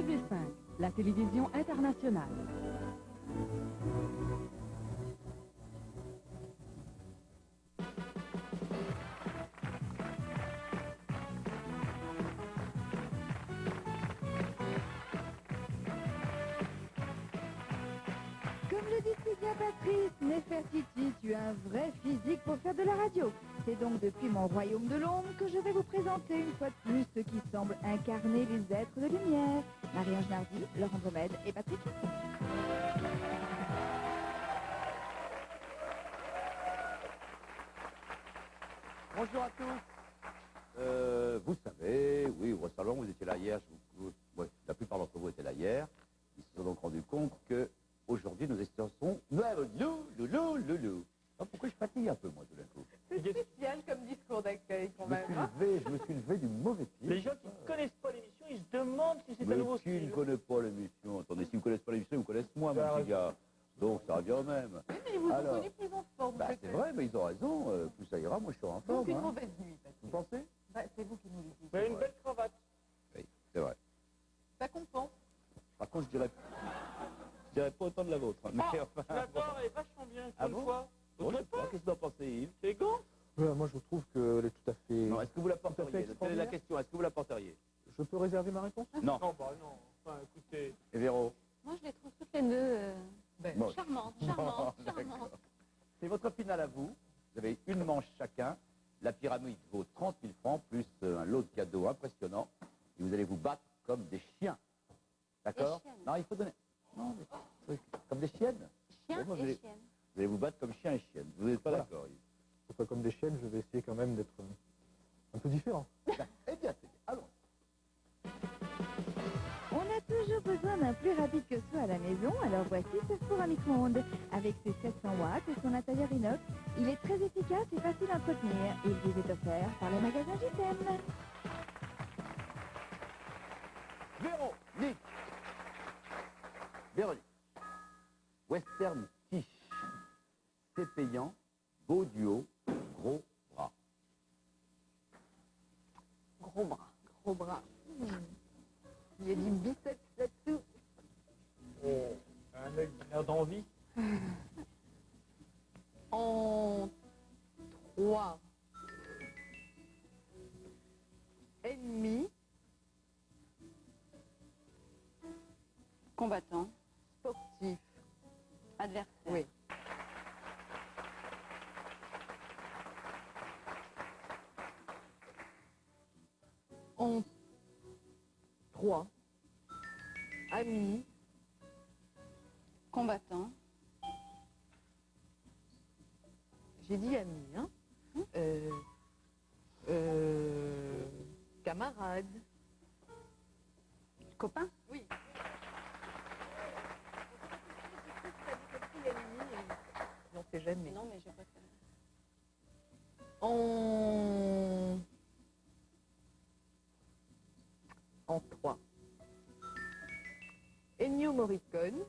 TV5, la télévision internationale. Comme le dit si bien Patrice, Nefertiti, tu as un vrai physique pour faire de la radio. C'est donc depuis mon royaume de l'ombre que je vais vous présenter une fois de plus ceux qui semblent incarner les êtres de lumière. Marie-Ange Nardi, Laurent Bromède et Patrick Hisson. Bonjour à tous. Vous savez, oui, au salon, vous étiez là hier. Ouais, la plupart d'entre vous étaient là hier. Ils se sont donc rendus compte que aujourd'hui nous étions loulou. Oh, pourquoi je fatigue un peu, moi, tout d'un coup? C'est spécial comme discours d'accueil, quand même. Je me suis levé du mauvais pied. Les gens qui ne connaissent pas l'émission, ils se demandent si c'est un nouveau Qui ne style. connaît pas l'émission? Attendez, s'ils ne connaissent pas l'émission, ils me connaissent moi, mon petit gars. Donc, ça revient au même. Oui, mais ils vous ont Alors, connu plus en forme. Bah, c'est vrai, mais ils ont raison. Plus ça ira, moi, je suis en forme. Donc une hein. mauvaise nuit, Patrick. Vous pensez? Bah, c'est vous qui nous le dites. Mais une belle cravate. Oui, c'est vrai. Ça compense. Par contre, je dirais pas autant de la vôtre. Hein. Mais Ah, enfin, la barre est vachement bien, Ah une bon fois. bon, je Autre sais pas. part, Qu'est-ce que vous en pensez, Yves? c'est gant. Moi, je trouve qu'elle est tout à fait... Non, est-ce que vous la Tout à fait porteriez? Quelle est la extraordinaire. question? Est-ce que vous la porteriez? Je peux réserver ma réponse? Non. Non, bah non. Enfin, écoutez. Et Véro? Moi, je les trouve toutes les deux Bon. charmantes. D'accord. C'est votre finale à vous. Vous avez une manche chacun. La pyramide vaut 30 000 francs, plus un lot de cadeaux impressionnant. Et vous allez vous battre comme des chiens. D'accord? Des chiennes. Non, il faut donner... Non, mais... Comme des chiennes. Chien Moi, et chienne. Vous allez vous battre comme chien et chienne. Vous n'êtes pas Voilà. d'accord, Yves? C'est pas comme des chiennes, je vais essayer quand même d'être un peu différent. Eh bien, c'est bien. Allons. On a toujours besoin d'un plus rapide que soi à la maison, alors voici ce four à micro-ondes. Avec ses 700 watts et son intérieur inox, il est très efficace et facile à entretenir. Il vous est offert par le magasin JTM. Véronique. Véronique. Western Tiche. C'est payant. Beau duo. Gros bras. Gros bras. Gros bras. Il y a du biceps là-dessous. Oh, un œil qui a l'air d'envie. En 3. Ennemi. Combattant, Sportif. adversaire. Oui. En 3. Ami. Combattant, J'ai dit ami, hein. Camarade. copain, Oui. On sait jamais. non mais je préfère. En 3. Ennio Morricone.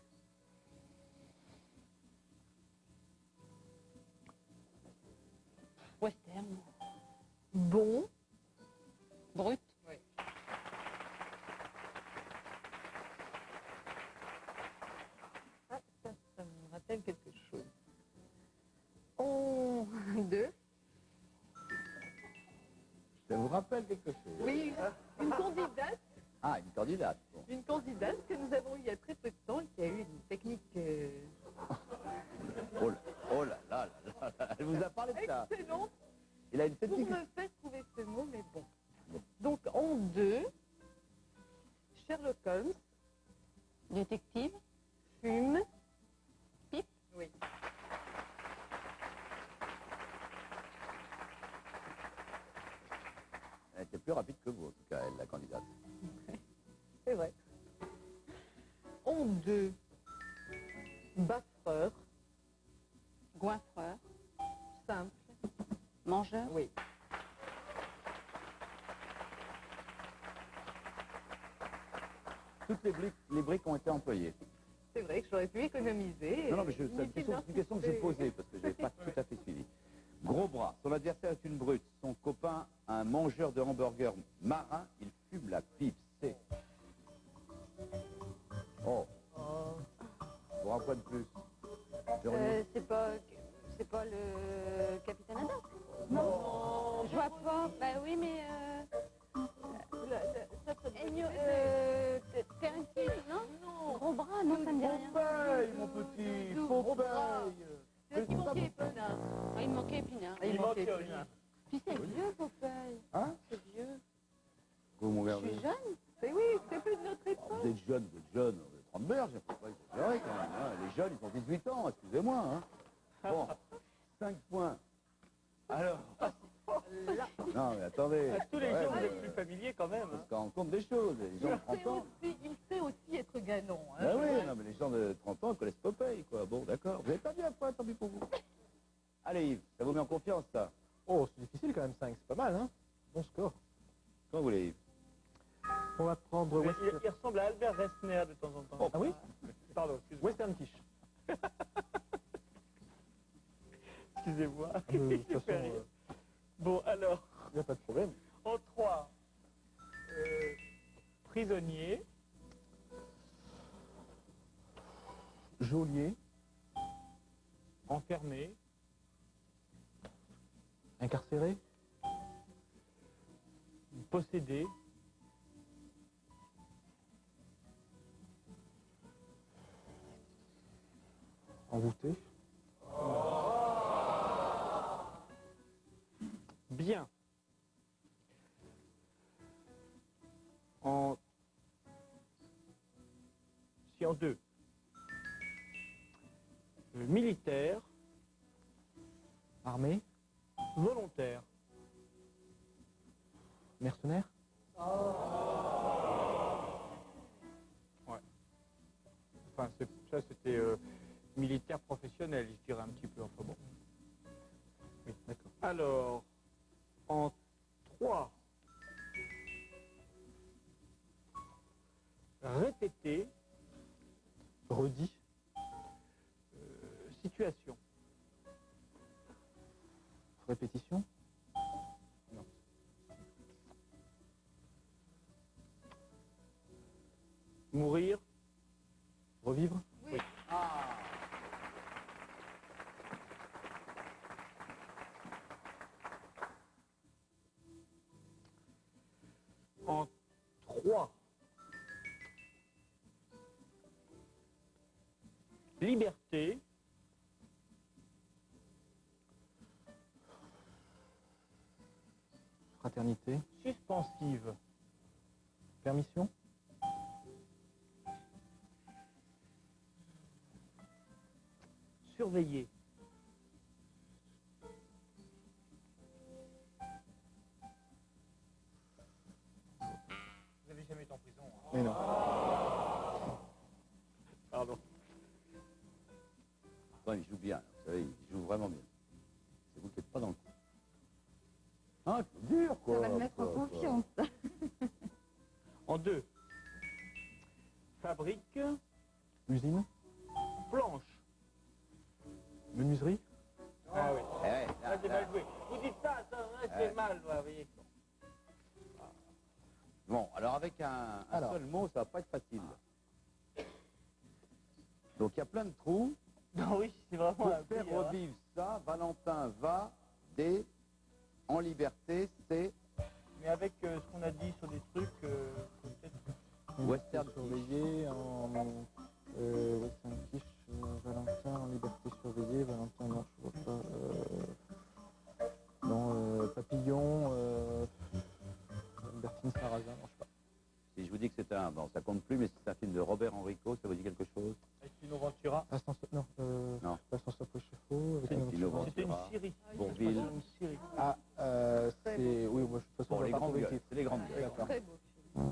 Western, Bon. brut, Ah, ça me rappelle quelque chose. En 2. Ça vous rappelle quelque chose? Oui, une candidate. Ah, une candidate. Bon. Une candidate que nous avons eue il y a très peu de temps et qui a eu une technique Oh là là là là. Elle vous a parlé de ça. excellente Il a une pour technique. me faire trouver ce mot, mais bon. Donc en 2, Sherlock Holmes détective, fume. Pipe. Oui. Elle était plus rapide que vous, en tout cas, elle, la candidate. C'est vrai. En 2, baffreur. goinfreur, Simple. mangeur, Oui. Toutes les briques ont été employées. C'est vrai que j'aurais pu économiser. Non, non, mais c'est Inutile une question que j'ai posée parce que je n'ai pas tout à fait suivi. Gros bras. Son adversaire est une brute. Son copain, un mangeur de hamburgers marin. Il fume la pipe. C'est Oh, pour un point de plus. Véronique, C'est pas le capitaine Haddock. Non. Je vois pas. Bah oui, mais Terence Hill, non. Gros bras, non, ça me dit rien. Popeye, mon petit, Popeye. C'est qui manquait Épinard. Ah, il me manquait Épinard. Il manquait Épinard. Épinard. Puis c'est vieux, Popeye. Hein? C'est vieux. Vous, mon Je gars, suis jeune. C'est oui, c'est plus de notre époque. vous êtes jeune, Trembert, je ne peux pas exagérer quand même. Hein. Les jeunes, ils ont 18 ans, excusez-moi. Hein. Bon, 5 points. Alors, non mais attendez. À tous les ouais, jours, vous mais êtes plus familier quand même. on Hein. se rend compte des choses. Les gens de 30 ans. Il sait aussi être galant. Hein. Ben oui, non mais les gens de 30 ans ils connaissent Popeye, quoi. Bon, d'accord. Vous avez pas bien un point, tant pis pour vous. Allez Yves, ça vous met en confiance, ça. Oh, c'est difficile quand même, 5. C'est pas mal, hein? Bon score. Quand vous voulez, Yves. On va prendre Il ressemble à Albert Resner de temps en temps. Ah oui? Pardon, excusez-moi. Western Quiche. Excusez-moi. De toute Il façon, fait rire. Bon, alors, il n'y a pas de problème. en 3, prisonnier, Geôlier, enfermé, incarcéré, possédé, envoûté, bien. En... Si en 2. Militaire, armé, volontaire. mercenaire, Enfin, ça c'était militaire professionnel, je dirais un petit peu. Enfin bon. oui, d'accord. Alors, en 3, répéter, Redit, situation. répétition, Mourir, revivre, en 3, liberté, fraternité, suspensive, permission, surveiller. Vous n'avez jamais été en prison. Hein. mais non. Pardon. Bon, il joue bien, vous savez, il joue vraiment bien. C'est vous qui n'êtes pas dans le coup. Ah, c'est dur, quoi. Ça va le mettre en quoi. confiance. En 2, fabrique, Usine, planche. menuiserie, Ah oui. Eh ouais, Ah, là, c'est là. mal joué. Vous dites ça, c'est mal, vous voyez. Bon, alors avec un Alors. seul mot, ça va pas être facile. Donc il y a plein de trous. Non, oui, c'est vraiment Pour un faire prix, hein. revivre ça, Valentin va des en liberté, c'est Mais avec ce qu'on a dit sur des trucs, peut-être. Western surveillé, en Western Quiche, Valentin, en liberté surveillée, Valentin, non, je vois pas. Non, Papillon, Bertine Sarrazin, non, je sais pas. si je vous dis que c'est un, bon, ça compte plus, mais c'est un film de Robert Enrico, ça vous dit quelque chose? Avec Tino Ventura. Ascenseur, non, Non. Ascenseur Préchefaux, avec C'est une Tino autre- C'était une Ventura. série. Bourvil. Une série. Ah, c'est. Oui, moi, de toute façon, Bon, je les vais pas grandes trouver le gueules, titre. c'est les grandes gueules. D'accord. Très beau.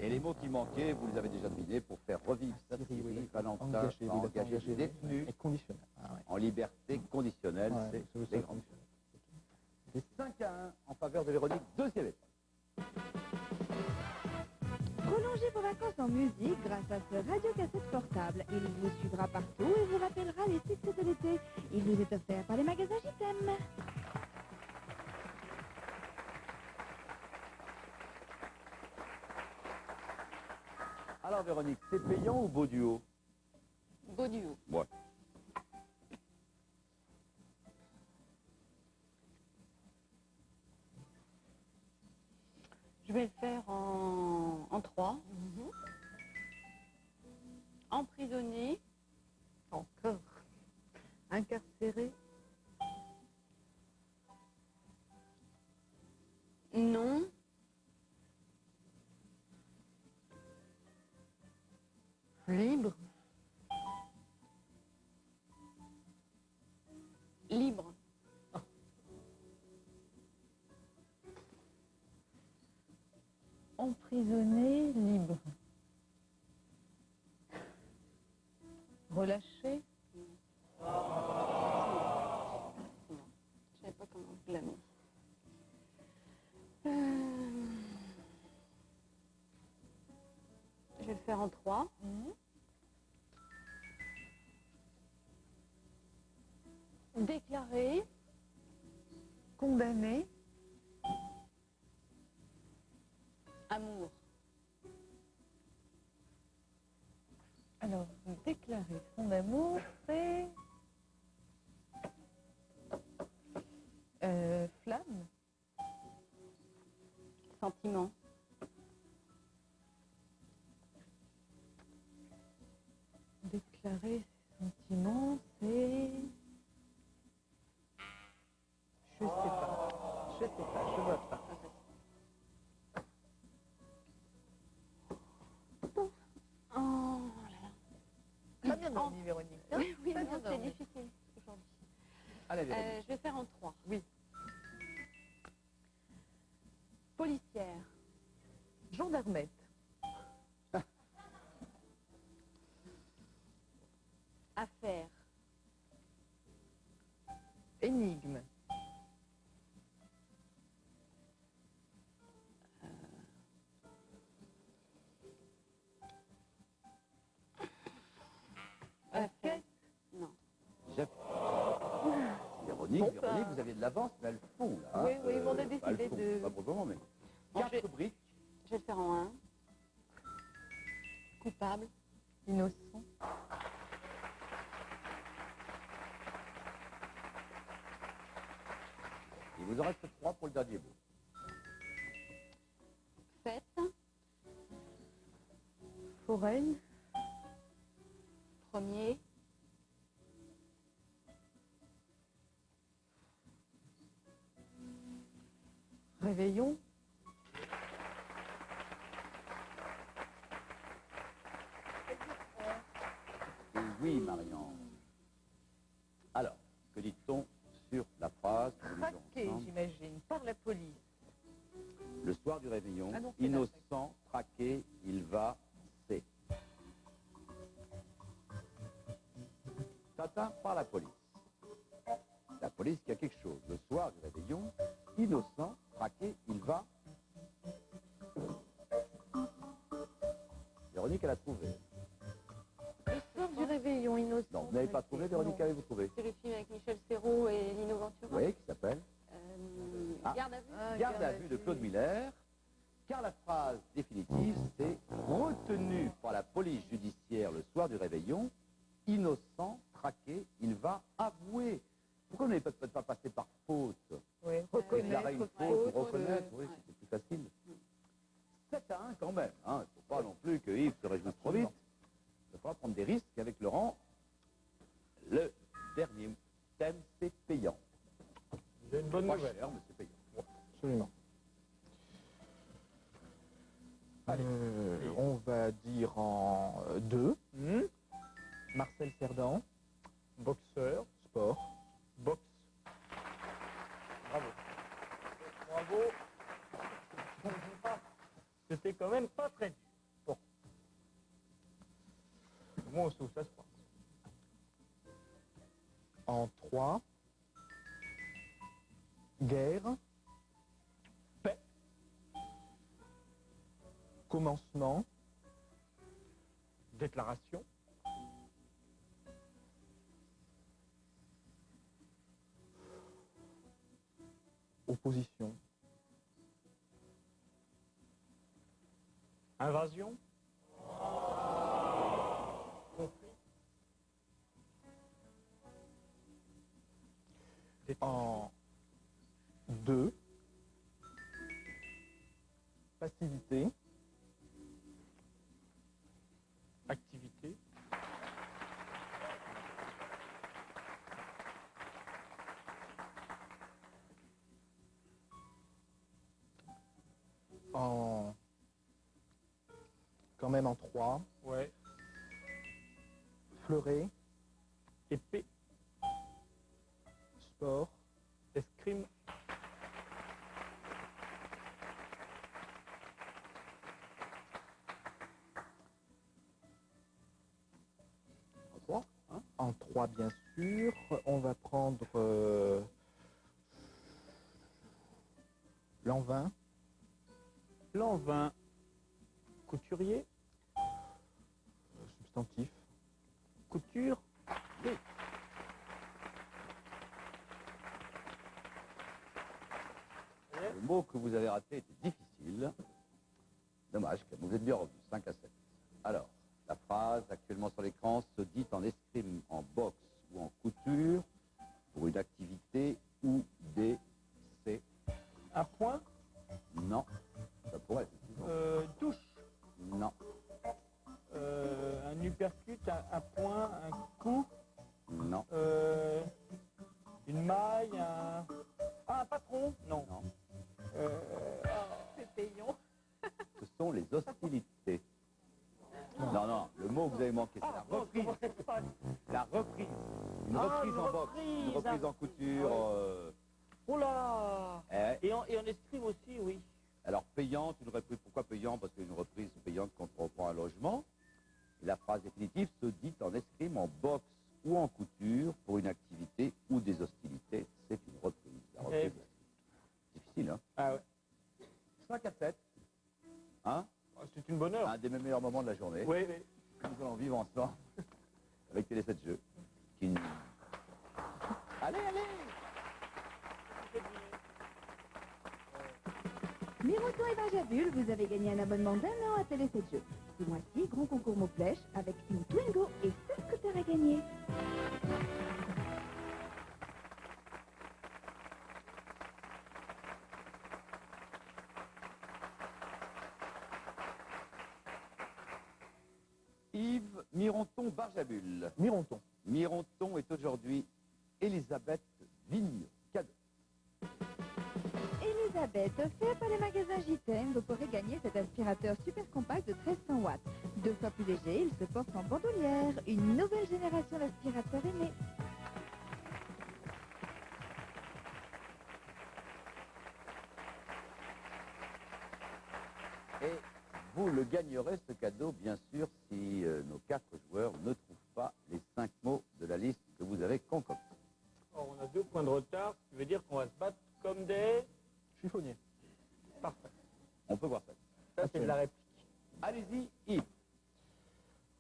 Et les mots qui manquaient, vous les avez déjà devinés, pour faire revivre cette Série, oui, série, d'accord. Valentin Engagé, va oui, engager engagé, des détenus Et conditionnel. Ah, ouais. en liberté conditionnelle, Ouais, c'est c'est les ça, grandes conditionnel. gueules. C'est 5-1 en faveur de Véronique, deuxième étape. Prolongez vos vacances en musique grâce à ce radiocassette portable. Il vous suivra partout et vous rappellera les titres de l'été. Il vous est offert par les magasins JTM. Alors Véronique, c'est payant ou beau duo? Gaudio. Ouais. Je vais le faire en 3. Emprisonné. Encore. Incarcéré. Non. Libre. Libre. Emprisonné, libre. Relâché. Je savais pas comment je l'ai mis. Je vais le faire en 3. Déclaré. Condamné. Amour. Alors, déclarer son amour, c'est... flamme. Sentiment. Déclarer ses sentiments, c'est... Je sais pas. Je sais pas, je vois pas. Oh là là. Pas bien dormi, Véronique. Hein? Oui, oui, Pas non, bien c'est dormi. difficile aujourd'hui. Allez, Véronique. Je vais faire en 3. Oui. Policière. Gendarmette. Affaire. Énigme. Enquête. Non. Jeff. Véronique, Bon, Véronique, ben. vous aviez de l'avance, mais elles font là. Oui, oui, mais on a pas décidé elles font, de- Pas pour le moment, mais. Bon, 4 briques. Je vais le faire en 1. Coupable. Innocent. Il vous en reste 3 pour le dernier mot. Fête. Foraine. Premier. Réveillon. Et oui, Marion. Alors, que dit-on sur la phrase que nous lisons Traqué, ensemble j'imagine, par la police. Le soir du réveillon, Ah non, c'est innocent, traqué, il va, c'est. Atteint par la police. La police qui a quelque chose. Le soir du réveillon, innocent, traqué, il va. Véronique, elle a trouvé. Le soir du réveillon, innocent. Non, vous n'avez pas trouvé, Véronique, Non. avez-vous trouvé? C'est le film avec Michel Serrault et Lino Ventura. Oui, qui s'appelle Ah. Garde à vue. Ah, Garde à vue de Claude Miller, car la phrase définitive, c'est retenu par la police judiciaire le soir du réveillon, innocent, traqué, il va avouer. Pourquoi vous n'avez peut-être pas passé par faute? Oui, Déclarer une reconnaître, faute, ou faute, reconnaître, oui, ouais. c'était plus facile. 7-1 quand même, hein. Il ne faut pas non plus que Yves se réjouisse trop vite. Il faudra prendre des risques avec Laurent. Le dernier thème, c'est payant. J'ai une bonne Pas nouvelle. cher, mais c'est payant. Absolument. On va dire en 2. Marcel Cerdan, Boxeur, sport. boxe. Bravo. Bravo. C'était quand même pas très dur. Bon. Moi aussi, ça se passe. En 3. Guerre. Paix. Commencement. Déclaration. Opposition. Invasion. Conflit. En 2, passivité. Activité. En... Quand même en 3, Ouais. fleuret, Épée. sport, Escrime. En 3, hein? en 3 bien sûr. On va prendre l'an 20, L'an 20. Couturier. substantif, Couture. Le mot que vous avez raté était difficile. Dommage, car vous êtes bien revenu, 5 à 7. Alors, la phrase actuellement sur l'écran se dit en escrime, en boxe ou en couture pour une activité ou des C. Un point. Non, ça pourrait, effectivement. Touche. Non, Un uppercut, un point, un coup. non, Une maille, un patron. Non. non. C'est payant. Ce sont les hostilités. Non, non, le mot que vous avez manqué, c'est la reprise. La reprise. Une reprise en boxe, une reprise en couture. Oh là. Eh, Et en escrime aussi, oui. alors payante, une reprise, pourquoi payant? Parce qu'une reprise payante quand on reprend un logement. Et la phrase définitive se dit en escrime, en boxe ou en couture pour une activité ou des hostilités. C'est une reprise. La reprise, difficile, hein? Ah ouais. 5 à 7. Hein? C'est une bonne heure. Un des meilleurs moments de la journée. Oui, oui. Nous allons vivre ensemble avec Télé 7 Jeux. Qui... Allez, allez! Miroton et Barjabul, vous avez gagné un abonnement d'1 an à Télé 7 Jeux. Ce mois-ci, grand concours mots flèches avec une Twingo et 7 scooters à gagner. Yves Mironton-Barjabul. Mironton. Mironton est aujourd'hui Elisabeth Vigne. Cadeau. Elisabeth, offert par les magasins JTM, vous pourrez gagner cet aspirateur super compact de 1300 watts. 2 fois plus léger, il se porte en bandoulière. Une nouvelle génération d'aspirateurs est née. Et vous le gagnerez, ce cadeau, bien sûr, si nos 4 joueurs ne trouvent pas les 5 mots de la liste que vous avez concoctée. Or, on a 2 points de retard, ce qui veut dire qu'on va se battre comme des... Chiffonnier. Parfait. On peut voir ça. Ça, c'est de la réplique. Allez-y, Yves.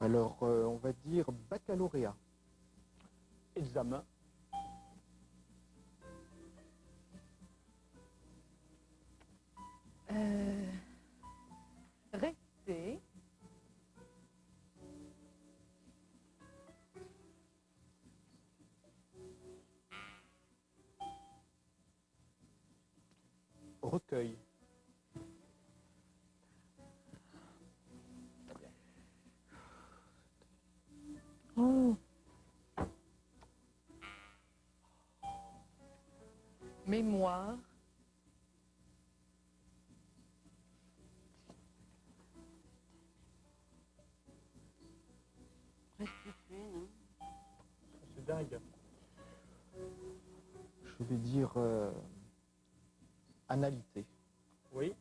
Alors, on va dire baccalauréat. Examen. Rester. Recueil. Oh. Mémoire. Restituer, non? C'est dingue. Je vais dire analité. Oui.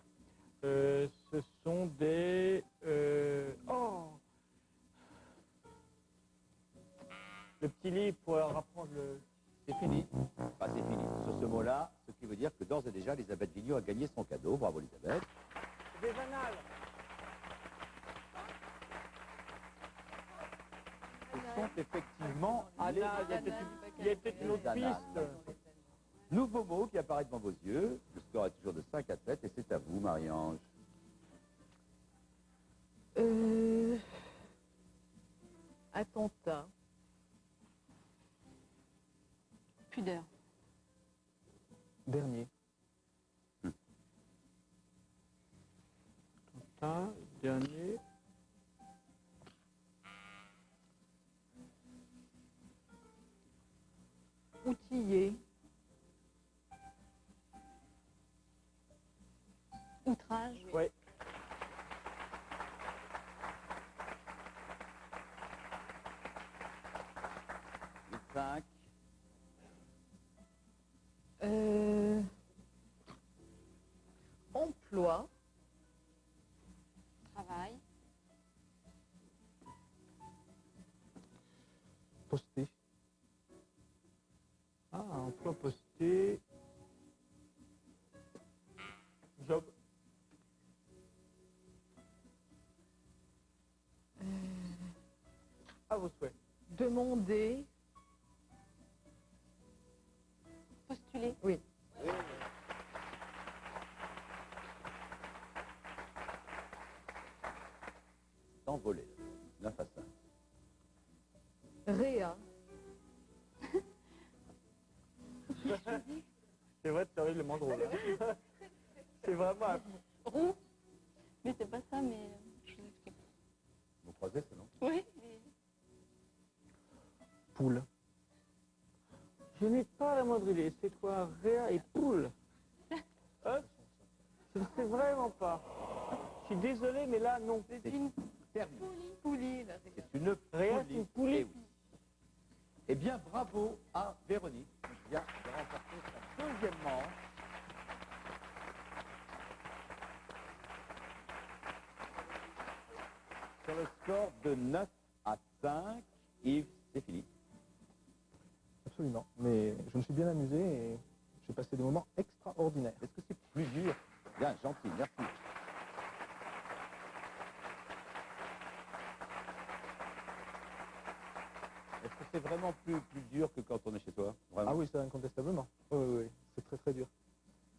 Ce sont des... Oh. Le petit livre pour apprendre le... C'est fini. Enfin, c'est fini. Sur ce mot-là, ce qui veut dire que d'ores et déjà, Elisabeth Vignot a gagné son cadeau. Bravo, Elisabeth. Des annales. Ce sont effectivement Allez, il y a peut-être une autre annales. piste. Nouveau mot qui apparaît devant vos yeux. Le score est toujours de 5 à 7 et c'est à vous, Marie-Ange. Attentat. Pudeur. Dernier. Un dernier. Outillé. Outrage. Ouais. Cinq. Emploi. Travail. Posté. Ah, emploi posté. Job. À vos souhaits. Demander. Postuler. Oui. Envolé. 9 à 5. Réa. C'est vrai, c'est horriblement drôle. Hein. C'est vraiment un... Roux. Mais c'est pas ça, mais je vous explique. Vous croisez, c'est non? Oui. Poule. Je n'ai pas la moindre idée. C'est quoi, Réa et poule? Hein? Je ne sais vraiment pas. Je suis désolé, mais là, non. C'est terminé. Poulie. Là, c'est C'est une Réa, c'est poulie. une poulie. Eh oui. Eh bien, bravo à Véronique, qui vient de remporter sa deuxième manche. Sur le score de 9 à 5, Yves, c'est fini. Absolument. Mais je me suis bien amusé et j'ai passé des moments extraordinaires. Est-ce que c'est plus dur? Bien, gentil, merci. Est-ce que c'est vraiment plus dur que quand on est chez toi? Vraiment? Ah oui, ça incontestablement. Oui, oui, oui. C'est très très dur.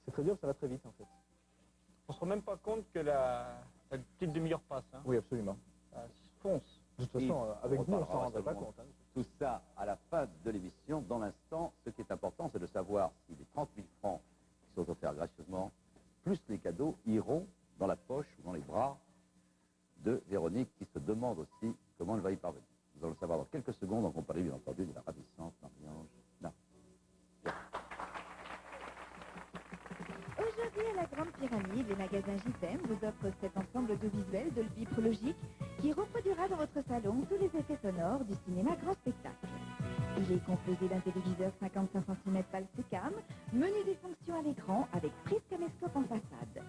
C'est très dur, ça va très vite en fait. On se rend même pas compte que la petite demi-heure passe. Hein. Oui, absolument. Ça fonce. De toute façon, avec on vous, on s'en reparlera rendrait pas seulement. compte. Hein. Tout ça à la fin de l'émission. Dans l'instant, ce qui est important, c'est de savoir si les 30 000 francs qui sont offerts gracieusement, plus les cadeaux, iront dans la poche ou dans les bras de Véronique, qui se demande aussi comment elle va y parvenir. Nous allons le savoir dans quelques secondes, en compagnie, bien entendu, de la ravissante Marie-Ange Nain. Aujourd'hui, à la Grande Pyramide, les magasins JTM vous offrent cet ensemble audiovisuel de Biprologique qui reproduira dans votre salon tous les effets sonores du cinéma grand spectacle. Il est composé d'un téléviseur 55 cm Palsecam, menu des fonctions à l'écran avec prise caméscope en façade.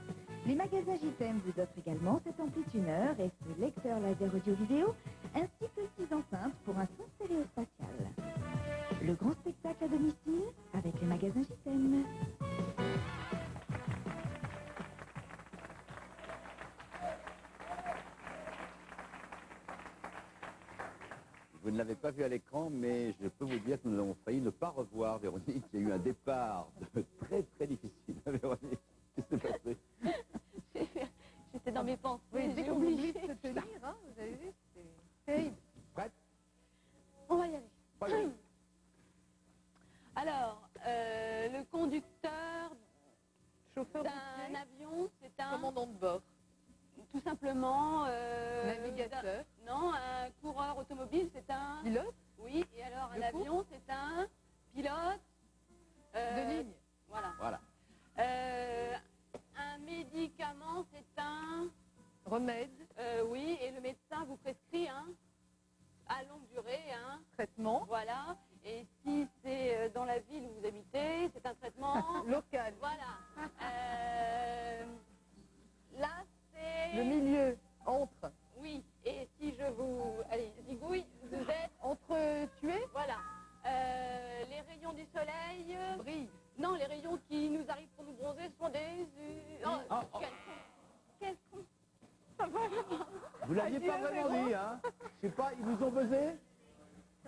Les magasins JTM vous offrent également cet ampli-tuneur et ce lecteur laser audio-vidéo, ainsi que 6 enceintes pour un son stéréospatial. Le grand spectacle à domicile avec les magasins JTM. Vous ne l'avez pas vu à l'écran, mais je peux vous dire que nous avons failli ne pas revoir Véronique. Il y a eu un départ très très difficile. Véronique, qu'est-ce qui s'est passé? J'étais dans mes pensées. Oui, dès j'ai qu'on oublié. oublie de se tenir, hein, vous avez vu, c'est terrible. Prête? On va y aller. Pas y aller. Alors, le conducteur Chauffeur d'un routier, avion, c'est un... commandant de bord, Tout simplement... navigateur, Non, un coureur automobile, c'est un... pilote Oui, et alors un Le avion, c'est un pilote... de ligne, Voilà. Voilà. Un médicament, c'est un... remède, Oui, et le médecin vous prescrit un... à longue durée, un... traitement, Voilà. Et si c'est dans la ville où vous habitez, c'est un traitement... local, Voilà. Là, c'est... le milieu, entre, Oui. Et si je vous... Allez, zigouille, vous êtes... entre tués, Voilà. Les rayons du soleil... brille, Non, les rayons qui nous arrivent pour nous bronzer sont des... Ah, ah. Quel con. Vous l'aviez pas vraiment dit, hein? Je sais pas, ils vous ont buzzé?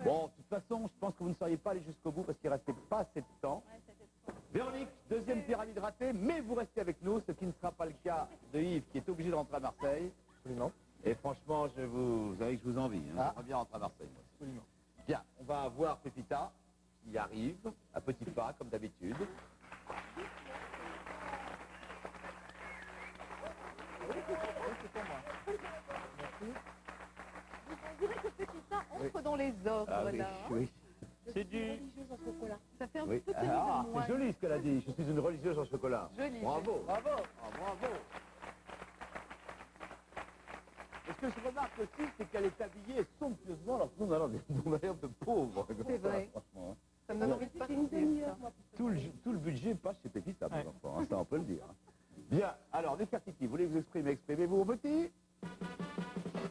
Bon, de toute façon, je pense que vous ne seriez pas allé jusqu'au bout parce qu'il ne restait pas assez de temps. Ouais, c'était trop. Véronique, deuxième pyramide ratée, mais vous restez avec nous, ce qui ne sera pas le cas de Yves, qui est obligé de rentrer à Marseille. Absolument. Et franchement, vous savez que je vous envie. Hein. Ah. J'aimerais bien rentrer à Marseille, moi. Absolument. Bien, on va voir Pépita, qui arrive, à petits pas, comme d'habitude. On dirait que petit ça entre dans les ordres, Ah oui, là. hein. oui. C'est du... Ça fait un Oui. peu Ah, de moi. c'est joli ce qu'elle a dit. Je suis une religieuse en chocolat. Joli. Bravo. Bravo. Ah, bravo. Et ce que je remarque aussi, c'est qu'elle est habillée somptueusement, alors que nous, on a l'air de pauvres. C'est vrai. Franchement, hein. Ça me donne envie de partir. ça. Tout le budget passe chez Pépita, mes Ouais. enfants, hein, ça on peut le dire. Bien, alors, Nefertiti, vous voulez vous exprimer, exprimez-vous au petit.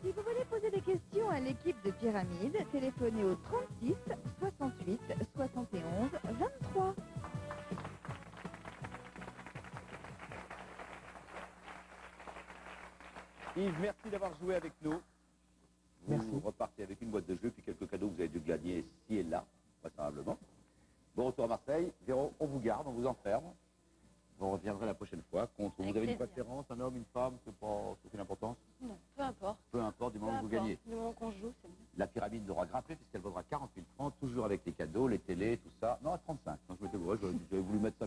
Si vous voulez poser des questions à l'équipe de Pyramide, téléphonez au 36 68 71 23. Yves, merci d'avoir joué avec nous. Merci. Vous repartez avec une boîte de jeux, puis quelques cadeaux que vous avez dû gagner ci et là, vraisemblablement. Bon retour à Marseille. Véro, on vous garde, on vous enferme. Vous reviendrez la prochaine fois contre. Vous Avec avez une plaisir. préférence, un homme, une femme, c'est pas aucune importance. Non, peu importe. Peu importe, du Peu moment que vous importe. gagnez. Du moment qu'on joue, c'est bien. La pyramide n'aura grimpé puisqu'elle vaudra 40 000 francs, toujours avec les cadeaux, les télés, tout ça. Non, à 35. Non, j'avais voulu mettre ça